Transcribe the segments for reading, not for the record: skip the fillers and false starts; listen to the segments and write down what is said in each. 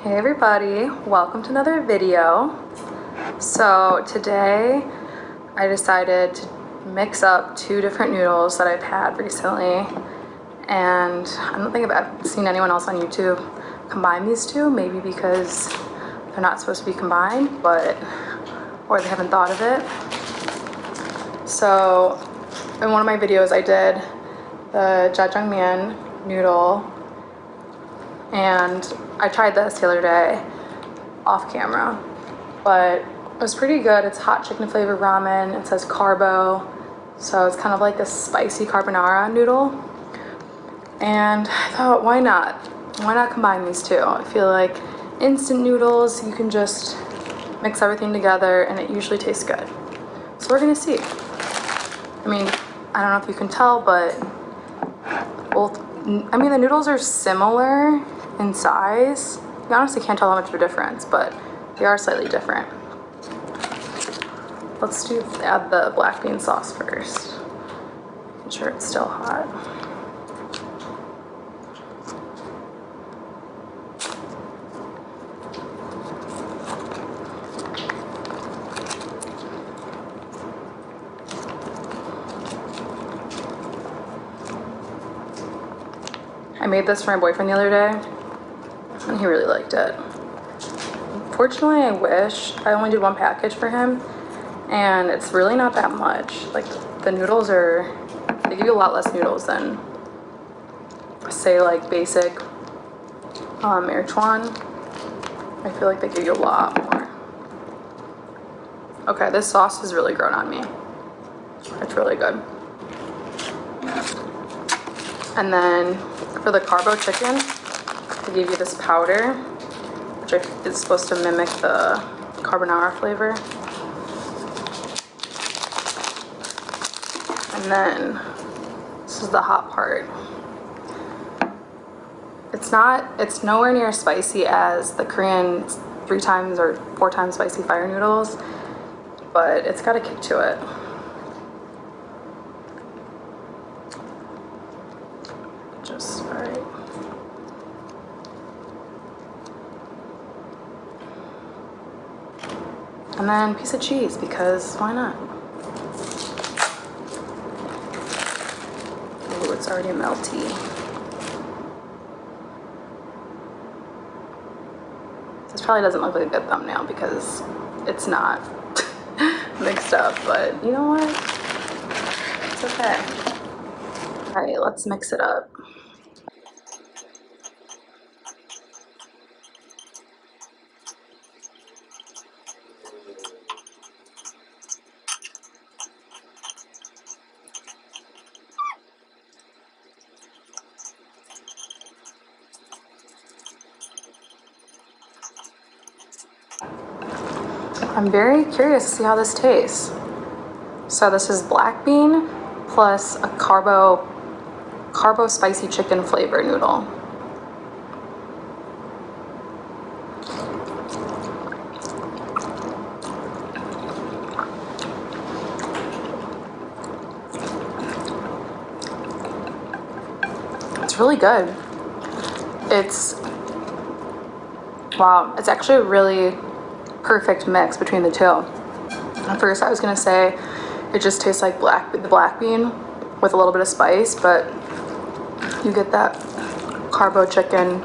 Hey everybody, welcome to another video. So today I decided to mix up two different noodles that I've had recently, and I don't think I've seen anyone else on YouTube combine these two, maybe because they're not supposed to be combined, or they haven't thought of it. So in one of my videos I did the JjaJangMein noodle, and I tried this the other day off camera, but it was pretty good. It's hot chicken flavored ramen. It says Carbo, so it's kind of like a spicy carbonara noodle. And I thought, why not? Why not combine these two? I feel like instant noodles, you can just mix everything together and it usually tastes good. So we're gonna see. I mean, I don't know if you can tell, but the noodles are similar in size. You honestly can't tell how much of a difference, but they are slightly different. Let's add the black bean sauce first. Making sure it's still hot. I made this for my boyfriend the other day, and he really liked it. Unfortunately, I wish I only did one package for him, and it's really not that much. Like, the noodles they give you a lot less noodles than, say, like basic Meerchuan. I feel like they give you a lot more. Okay, this sauce has really grown on me. It's really good. And then for the Carbo chicken, they give you this powder, which is supposed to mimic the carbonara flavor. And then this is the hot part. It's nowhere near as spicy as the Korean 3 times or 4 times spicy fire noodles, but it's got a kick to it. Just right. And then a piece of cheese, because why not? Oh, it's already melty. This probably doesn't look like a good thumbnail because it's not mixed up, but you know what? It's okay. All right, let's mix it up. I'm very curious to see how this tastes. So this is black bean plus a carbo spicy chicken flavor noodle. It's really good. Wow, it's actually a really perfect mix between the two. At first I was gonna say it just tastes like the black bean with a little bit of spice, but you get that Carbo chicken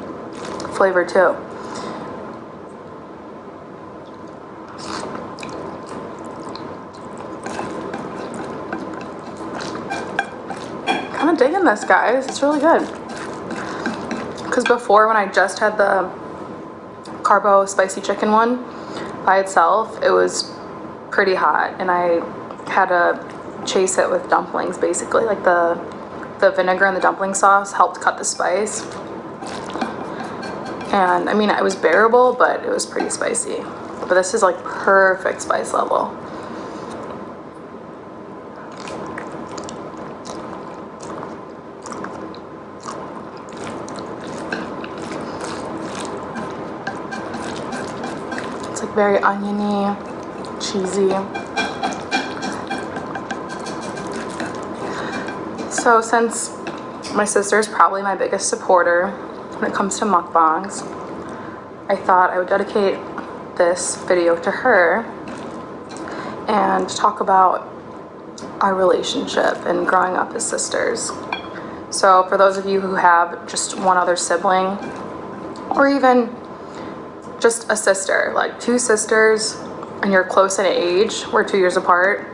flavor too. Kind of digging this, guys. It's really good. Because before, when I just had the Carbo spicy chicken one by itself, it was pretty hot, and I had to chase it with dumplings, basically. Like the vinegar and the dumpling sauce helped cut the spice. And I mean, it was bearable, but it was pretty spicy. But this is like perfect spice level. It's like very oniony, cheesy. So since my sister is probably my biggest supporter when it comes to mukbangs, I thought I would dedicate this video to her and talk about our relationship and growing up as sisters. So for those of you who have just one other sibling, or even just a sister, like two sisters, and you're close in age, we're 2 years apart,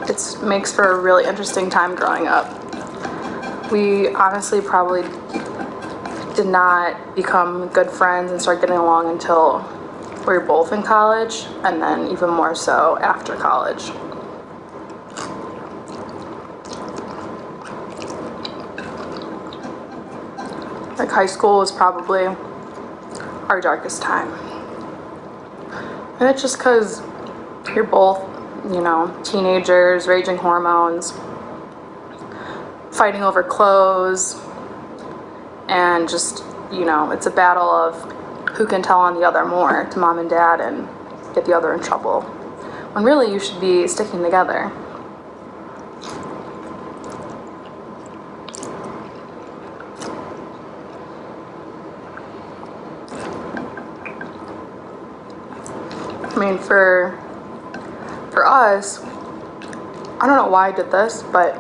it makes for a really interesting time growing up. We honestly probably did not become good friends and start getting along until we were both in college, and then even more so after college. Like high school was probably our darkest time. And it's just because you're both, you know, teenagers, raging hormones, fighting over clothes, and just, you know, it's a battle of who can tell on the other more to mom and dad and get the other in trouble, when really you should be sticking together. I mean, for us, I don't know why I did this, but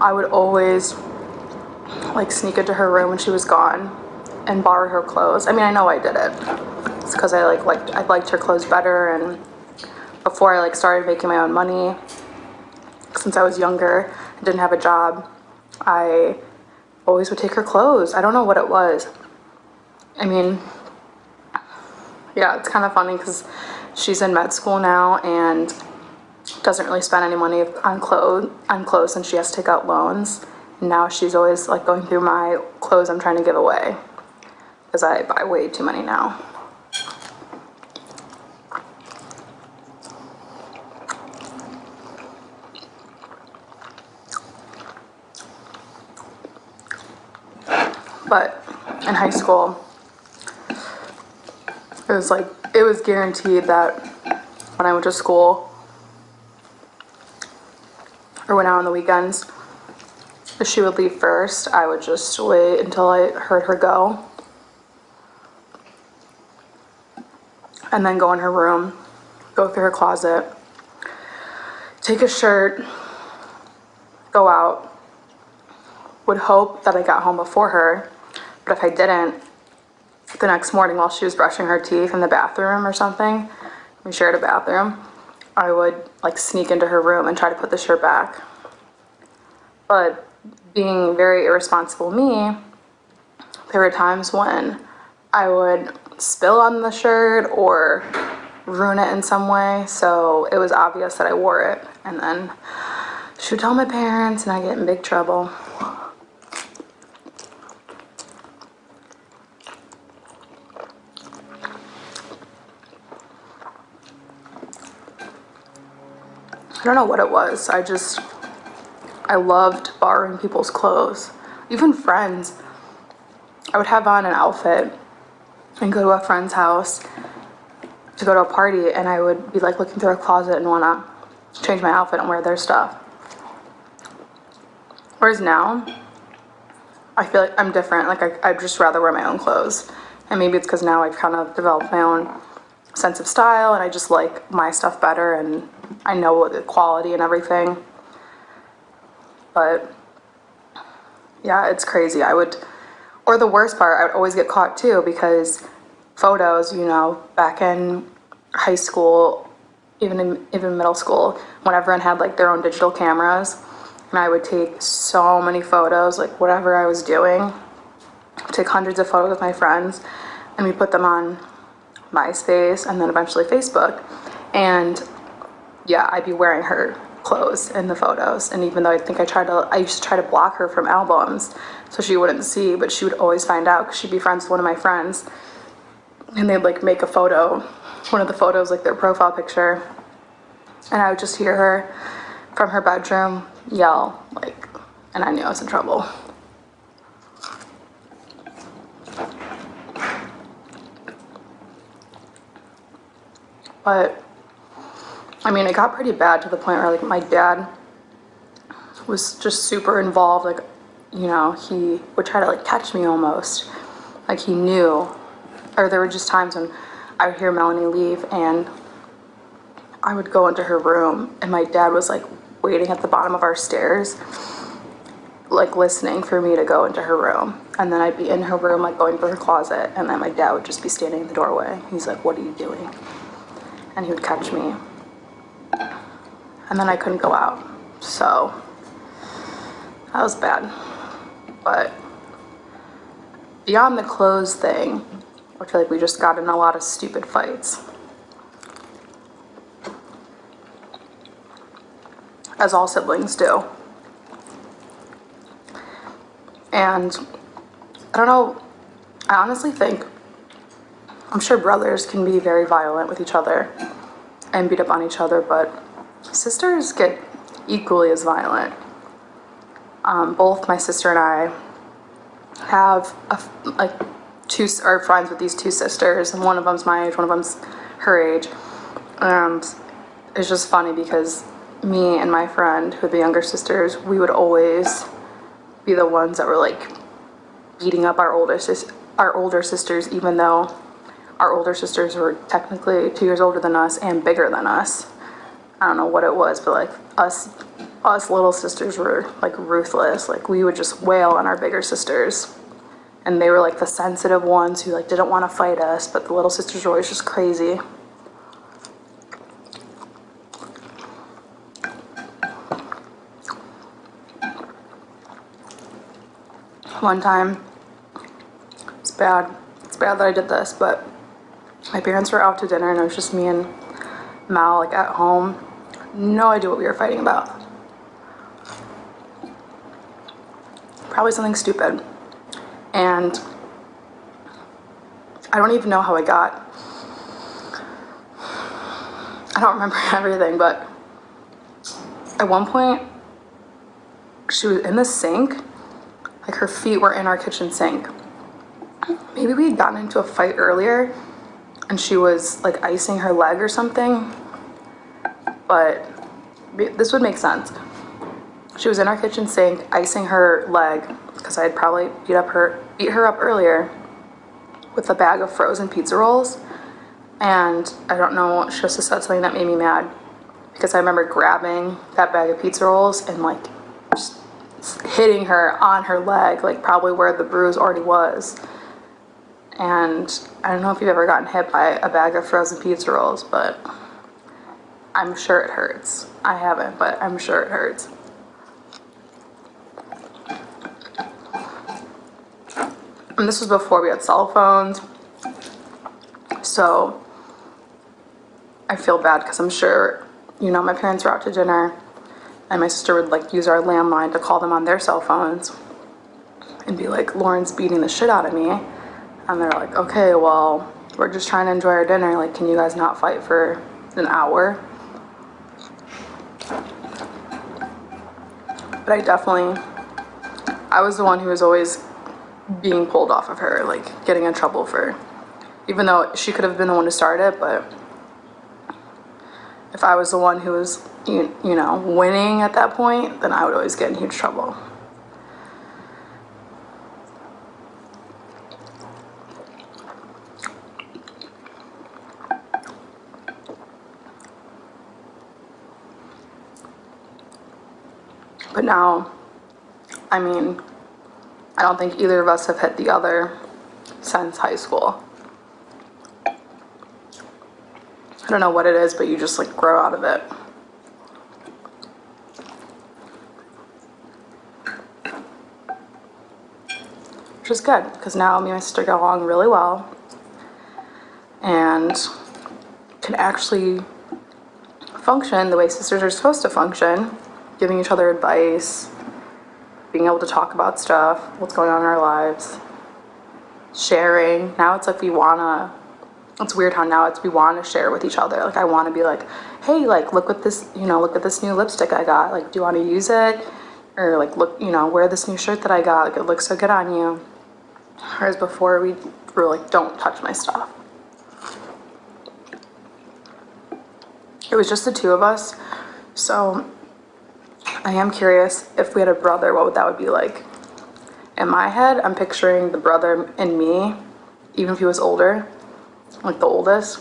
I would always like sneak into her room when she was gone and borrow her clothes. I mean, I know I did it. It's because I liked her clothes better, and before I like started making my own money, since I was younger and didn't have a job, I always would take her clothes. I don't know what it was. I mean, yeah, it's kind of funny because she's in med school now and doesn't really spend any money on clothes since she has to take out loans. And now she's always like going through my clothes I'm trying to give away because I buy way too many now. But in high school, it was guaranteed that when I went to school or went out on the weekends, if she would leave first, I would just wait until I heard her go and then go in her room, go through her closet, take a shirt, go out, would hope that I got home before her, but if I didn't, the next morning while she was brushing her teeth in the bathroom or something, we shared a bathroom, I would like sneak into her room and try to put the shirt back. But being very irresponsible me, there were times when I would spill on the shirt or ruin it in some way, so it was obvious that I wore it, and then she would tell my parents and I get in big trouble. I don't know what it was. I loved borrowing people's clothes, even friends. I would have on an outfit and go to a friend's house to go to a party, and I would be like looking through a closet and want to change my outfit and wear their stuff. Whereas now, I feel like I'm different. Like I'd just rather wear my own clothes. And maybe it's because now I've kind of developed my own sense of style and I just like my stuff better and I know the quality and everything. But yeah, it's crazy. Or the worst part, I would always get caught too, because photos, you know, back in high school, even middle school, when everyone had like their own digital cameras, and I would take so many photos, like whatever I was doing, I'd take hundreds of photos with my friends, and we put them on MySpace and then eventually Facebook. And yeah, I'd be wearing her clothes in the photos, and even though I used to try to block her from albums so she wouldn't see, but she would always find out because she'd be friends with one of my friends, and they'd like make a photo, one of the photos like their profile picture, and I would just hear her from her bedroom yell, like, and I knew I was in trouble. But I mean, it got pretty bad to the point where like my dad was just super involved. Like, you know, he would try to like catch me almost. Like he knew or there were just times when I would hear Melanie leave and I would go into her room and my dad was like waiting at the bottom of our stairs, like listening for me to go into her room. And then I'd be in her room, like going for her closet, and then my dad would just be standing in the doorway. He's like, "What are you doing?" And he would catch me. And then I couldn't go out. So that was bad. But beyond the clothes thing, I feel like we just got in a lot of stupid fights. As all siblings do. And I don't know, I honestly think, I'm sure brothers can be very violent with each other and beat up on each other, but sisters get equally as violent. Both my sister and I have are friends with these two sisters, and one of them's my age, one of them's her age. And it's just funny because me and my friend, who are the younger sisters, we would always be the ones that were like beating up our older sisters, even though our older sisters were technically 2 years older than us and bigger than us. I don't know what it was, but like us little sisters were like ruthless. Like we would just wail on our bigger sisters, and they were like the sensitive ones who like didn't want to fight us, but the little sisters were always just crazy. One time, it's bad that I did this, but my parents were out to dinner and it was just me and Mal like at home. No idea what we were fighting about. Probably something stupid. And I don't even know how I don't remember everything, but at one point she was in the sink. Like her feet were in our kitchen sink. Maybe we had gotten into a fight earlier and she was like icing her leg or something, but this would make sense. She was in our kitchen sink icing her leg because I had probably beat her up earlier with a bag of frozen pizza rolls, and I don't know, she must have said something that made me mad because I remember grabbing that bag of pizza rolls and like just hitting her on her leg, like probably where the bruise already was. And I don't know if you've ever gotten hit by a bag of frozen pizza rolls, but I'm sure it hurts. I haven't, but I'm sure it hurts. And this was before we had cell phones, so I feel bad because I'm sure, you know, my parents were out to dinner and my sister would like use our landline to call them on their cell phones and be like, "Lauren's beating the shit out of me." And they're like, "Okay, well, we're just trying to enjoy our dinner. Like, can you guys not fight for an hour?" But I was the one who was always being pulled off of her, like getting in trouble for, even though she could have been the one to start it, but if I was the one who was, you know, winning at that point, then I would always get in huge trouble. But now, I mean, I don't think either of us have hit the other since high school. I don't know what it is, but you just like grow out of it. Which is good, because now me and my sister get along really well and can actually function the way sisters are supposed to function, giving each other advice, being able to talk about stuff, what's going on in our lives, sharing. Now it's like it's weird how now we want to share with each other. Like I want to be like, "Hey, like look at this, look at this new lipstick I got. Like, do you want to use it? Or like, look, wear this new shirt that I got. Like, it looks so good on you." Whereas before we were like, "Don't touch my stuff." It was just the two of us. So I am curious if we had a brother, what that would be like. In my head, I'm picturing the brother and me even if he was older, like the oldest,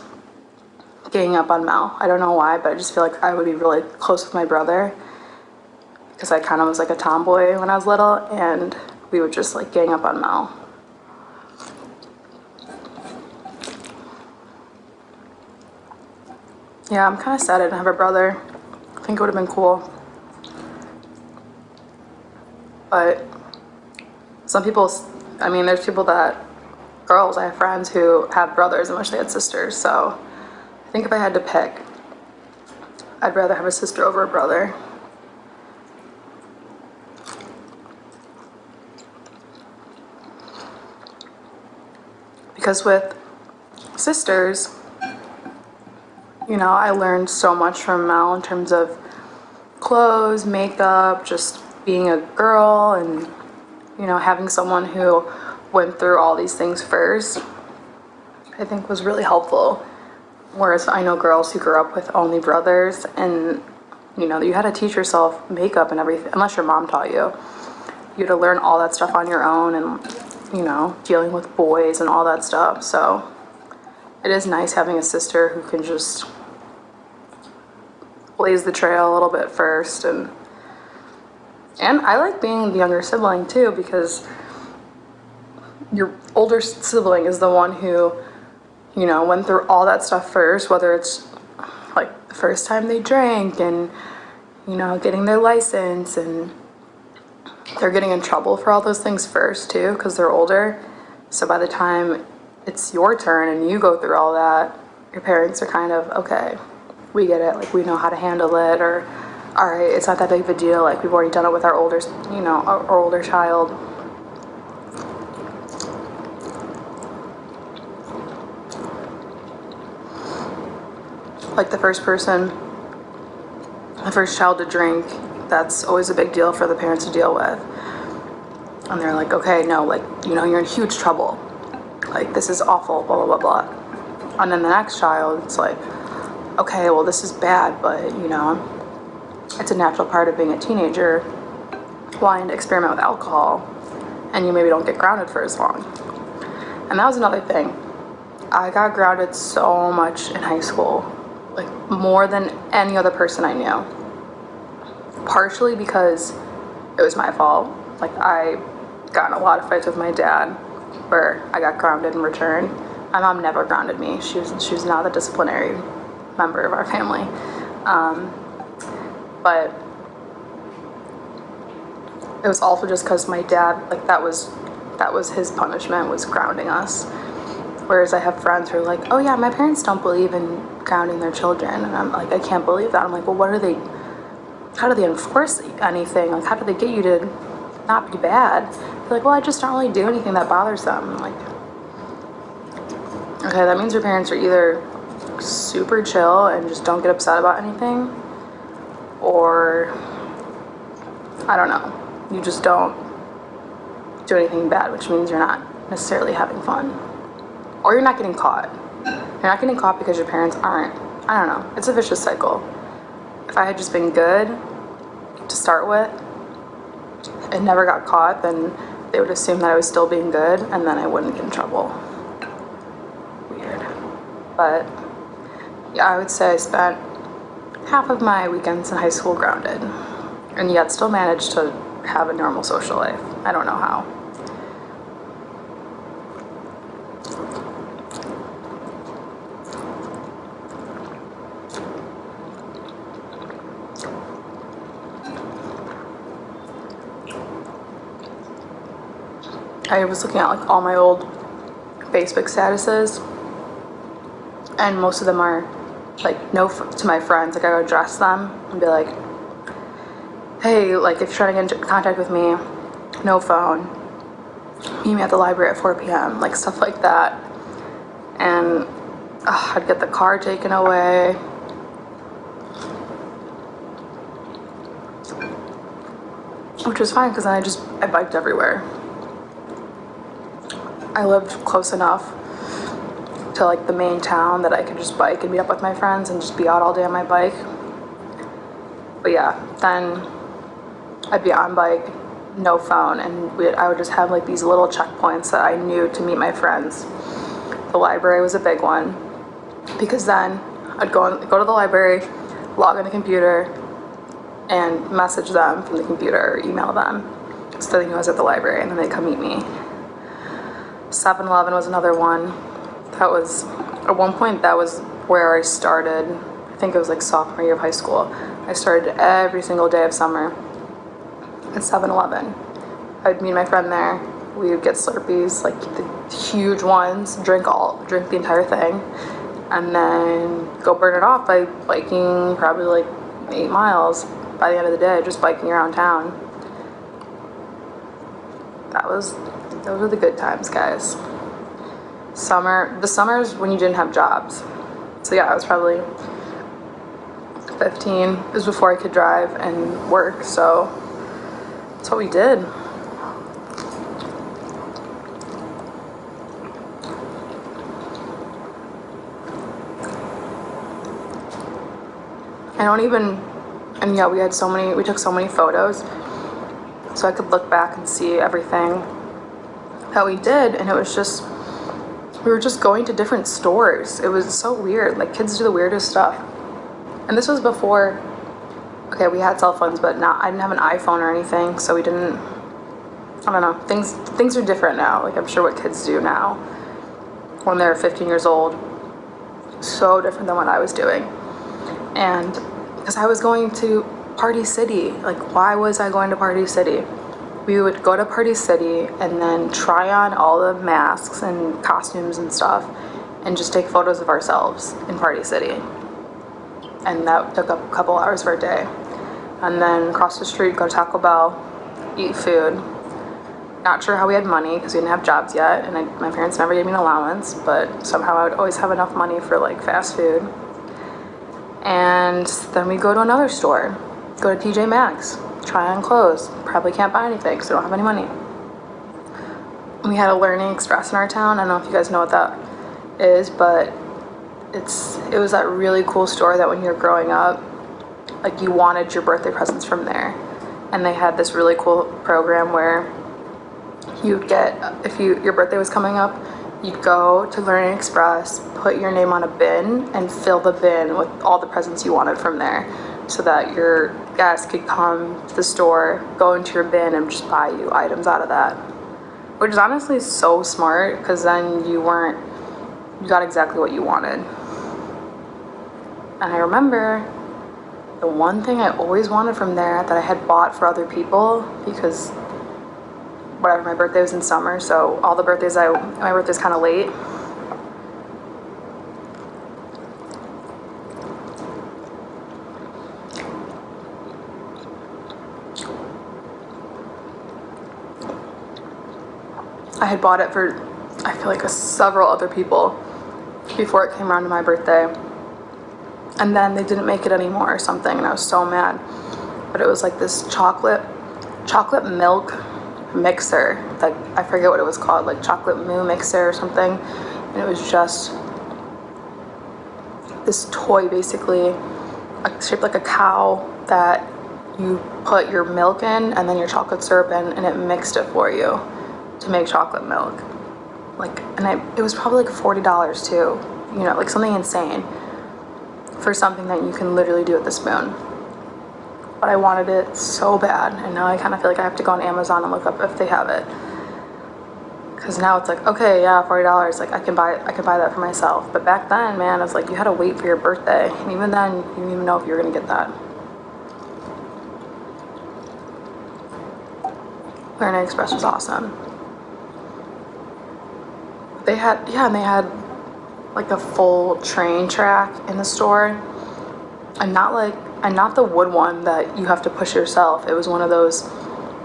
ganging up on Mel. I don't know why, but I just feel like I would be really close with my brother because I kind of was like a tomboy when I was little, and we would just like gang up on Mel. Yeah, I'm kind of sad I didn't have a brother. I think it would have been cool. But some people, I mean, there's people that, girls, I have friends who have brothers and wish they had sisters. So I think if I had to pick, I'd rather have a sister over a brother. Because with sisters, you know, I learned so much from Mel in terms of clothes, makeup, just being a girl, and, you know, having someone who went through all these things first, I think was really helpful. Whereas I know girls who grew up with only brothers, and, you know, you had to teach yourself makeup and everything, unless your mom taught you. You had to learn all that stuff on your own, and, you know, dealing with boys and all that stuff. So it is nice having a sister who can just blaze the trail a little bit first. And I like being the younger sibling too, because your older sibling is the one who, you know, went through all that stuff first, whether it's like the first time they drank and, you know, getting their license, and they're getting in trouble for all those things first too, because they're older. So by the time it's your turn and you go through all that, your parents are kind of, okay, we get it, like we know how to handle it, or all right, it's not that big of a deal, like we've already done it with our older, you know, our older child. Like the first child to drink, that's always a big deal for the parents to deal with. And they're like, okay, no, like, you know, you're in huge trouble. Like, this is awful, blah, blah, blah, blah. And then the next child, it's like, okay, well, this is bad, but, you know, it's a natural part of being a teenager, wanting to experiment with alcohol, and you maybe don't get grounded for as long. And that was another thing. I got grounded so much in high school, like more than any other person I knew. Partially because it was my fault. Like, I got in a lot of fights with my dad where I got grounded in return. My mom never grounded me. She was not the disciplinary member of our family. But it was also just because my dad, like, that was his punishment, was grounding us. Whereas I have friends who are like, oh yeah, my parents don't believe in grounding their children. And I'm like, I can't believe that. I'm like, well, how do they enforce anything? Like, how do they get you to not be bad? They're like, well, I just don't really do anything that bothers them. I'm like, okay, that means your parents are either super chill and just don't get upset about anything, or I don't know, you just don't do anything bad, which means you're not necessarily having fun, or you're not getting caught. You're not getting caught because your parents aren't. I don't know, it's a vicious cycle. If I had just been good to start with and never got caught, then they would assume that I was still being good, and then I wouldn't get in trouble. Weird. But yeah, I would say I spent half of my weekends in high school grounded, and yet still managed to have a normal social life. I don't know how. I was looking at like all my old Facebook statuses, and most of them are like to my friends. Like, I would address them and be like, hey, like, if you're trying to get in contact with me, no phone, meet me at the library at 4 p.m, like stuff like that. And I'd get the car taken away. Which was fine, because then I biked everywhere. I lived close enough to like the main town that I could just bike and meet up with my friends and just be out all day on my bike. But yeah, then I'd be on bike, no phone, and I would just have like these little checkpoints that I knew to meet my friends. the library was a big one, because then I'd go to the library, log on the computer, and message them from the computer or email them so they knew I was at the library, and then they'd come meet me. 7-Eleven was another one. That was, at one point, that was where I started. I think it was like sophomore year of high school. I started every single day of summer at 7-Eleven. I'd meet my friend there. We would get Slurpees, like the huge ones, drink the entire thing, and then go burn it off by biking probably like 8 miles by the end of the day, just biking around town. Those were the good times, guys. The summers when you didn't have jobs. So yeah, I was probably 15. It was before I could drive and work, so that's what we did. And yeah, we took so many photos, so I could look back and see everything that we did, and it was just, we were just going to different stores. It was so weird. Like, kids do the weirdest stuff. And this was before, okay, we had cell phones, but I didn't have an iPhone or anything, so we didn't, I don't know, things are different now. Like, I'm sure what kids do now when they're 15 years old, so different than what I was doing. And because I was going to Party City, like, why was I going to Party City? We would go to Party City and then try on all the masks and costumes and stuff and just take photos of ourselves in Party City. And that took up a couple hours of our day. And then across the street, go to Taco Bell, eat food. Not sure how we had money because we didn't have jobs yet, and my parents never gave me an allowance, but somehow I would always have enough money for like fast food. And then we go to another store, go to TJ Maxx, try on clothes. Probably can't buy anything because we don't have any money. We had a Learning Express in our town. I don't know if you guys know what that is, but it was that really cool store that when you were growing up, like, you wanted your birthday presents from there. And they had this really cool program where you'd get, if your birthday was coming up, you'd go to Learning Express, put your name on a bin, and fill the bin with all the presents you wanted from there, so that your guests could come to the store, go into your bin, and just buy you items out of that. Which is honestly so smart, because then you got exactly what you wanted. And I remember the one thing I always wanted from there that I had bought for other people, because whatever, my birthday was in summer, so all the birthdays, my birthday's kind of late. I had bought it for, I feel like, several other people before it came around to my birthday. And then they didn't make it anymore or something, and I was so mad. But it was like this chocolate milk mixer, like, I forget what it was called, like chocolate moo mixer or something. And it was just this toy, basically, shaped like a cow, that you put your milk in and then your chocolate syrup in, and it mixed it for you to make chocolate milk. Like, and it was probably like $40 too, you know, like something insane for something that you can literally do with a spoon. But I wanted it so bad, and now I kind of feel like I have to go on Amazon and look up if they have it, because now it's like, okay, yeah, $40, like I can buy that for myself. But back then, man, it's like you had to wait for your birthday, and even then you didn't even know if you were gonna get that. Learning Express was awesome. They had like a full train track in the store, and not the wood one that you have to push yourself. It was one of those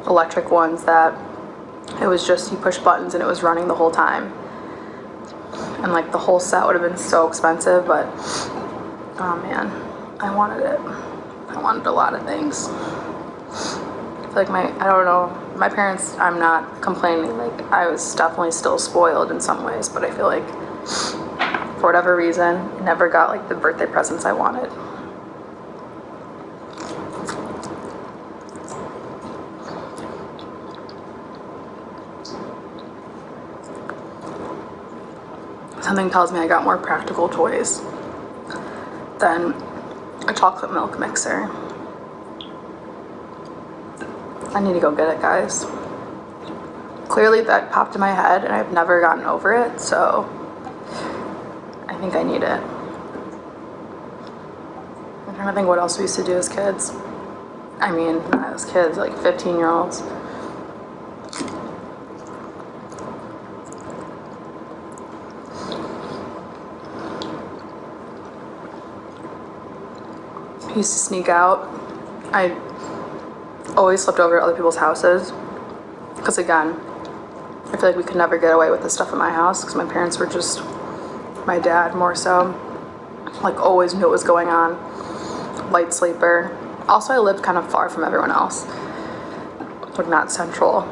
electric ones that it was just, you push buttons and it was running the whole time. And like the whole set would have been so expensive, but oh man, I wanted it. I wanted a lot of things. I feel like I don't know, my parents, I'm not complaining, like I was definitely still spoiled in some ways, but I feel like for whatever reason, never got like the birthday presents I wanted. Something tells me I got more practical toys than a chocolate milk mixer. I need to go get it, guys. Clearly that popped in my head and I've never gotten over it, so I think I need it. I'm trying to think what else we used to do as kids. I mean, not as kids, like 15-year-olds. I used to sneak out. I always slept over at other people's houses because, again, I feel like we could never get away with this stuff in my house because my parents were just, my dad more so, like always knew what was going on. Light sleeper. Also, I lived kind of far from everyone else, like not central.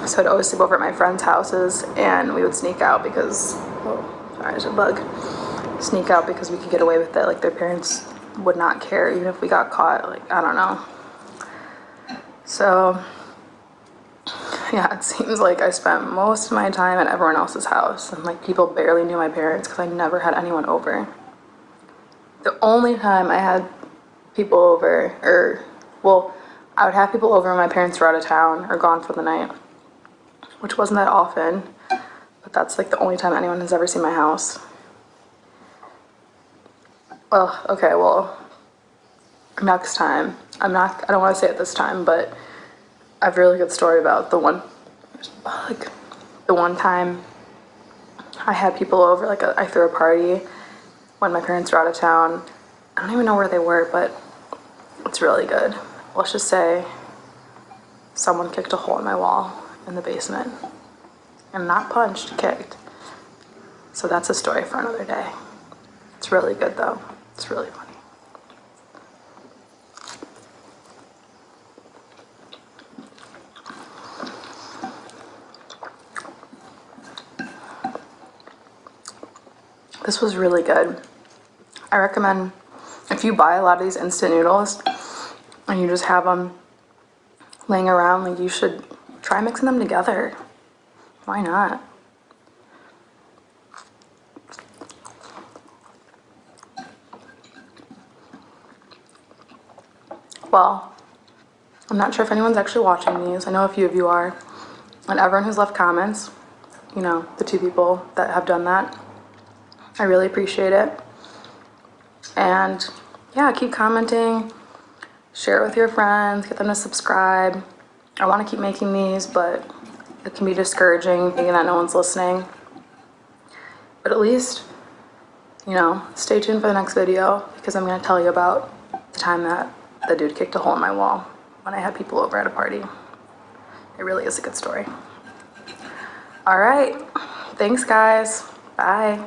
So I'd always sleep over at my friends' houses and we would sneak out because, oh, sorry, there's a bug. Sneak out because we could get away with it. Like their parents would not care even if we got caught. Like, I don't know. So yeah, it seems like I spent most of my time at everyone else's house and like people barely knew my parents because I never had anyone over. The only time I had people over, or well, I would have people over when my parents were out of town or gone for the night, which wasn't that often, but that's like the only time anyone has ever seen my house. Well, okay, well, next time, I don't want to say it this time, but I have a really good story about the one time I had people over, like I threw a party when my parents were out of town. I don't even know where they were, but it's really good. Let's just say someone kicked a hole in my wall in the basement. And not punched, kicked. So that's a story for another day. It's really good though. It's really funny. This was really good. I recommend if you buy a lot of these instant noodles and you just have them laying around, like you should try mixing them together. Why not? Well, I'm not sure if anyone's actually watching these. I know a few of you are. And everyone who's left comments, you know, the 2 people that have done that, I really appreciate it. And yeah, keep commenting, share it with your friends, get them to subscribe. I want to keep making these, but it can be discouraging thinking that no one's listening. But at least, you know, stay tuned for the next video because I'm going to tell you about the time that the dude kicked a hole in my wall when I had people over at a party. It really is a good story. All right. Thanks, guys. Bye.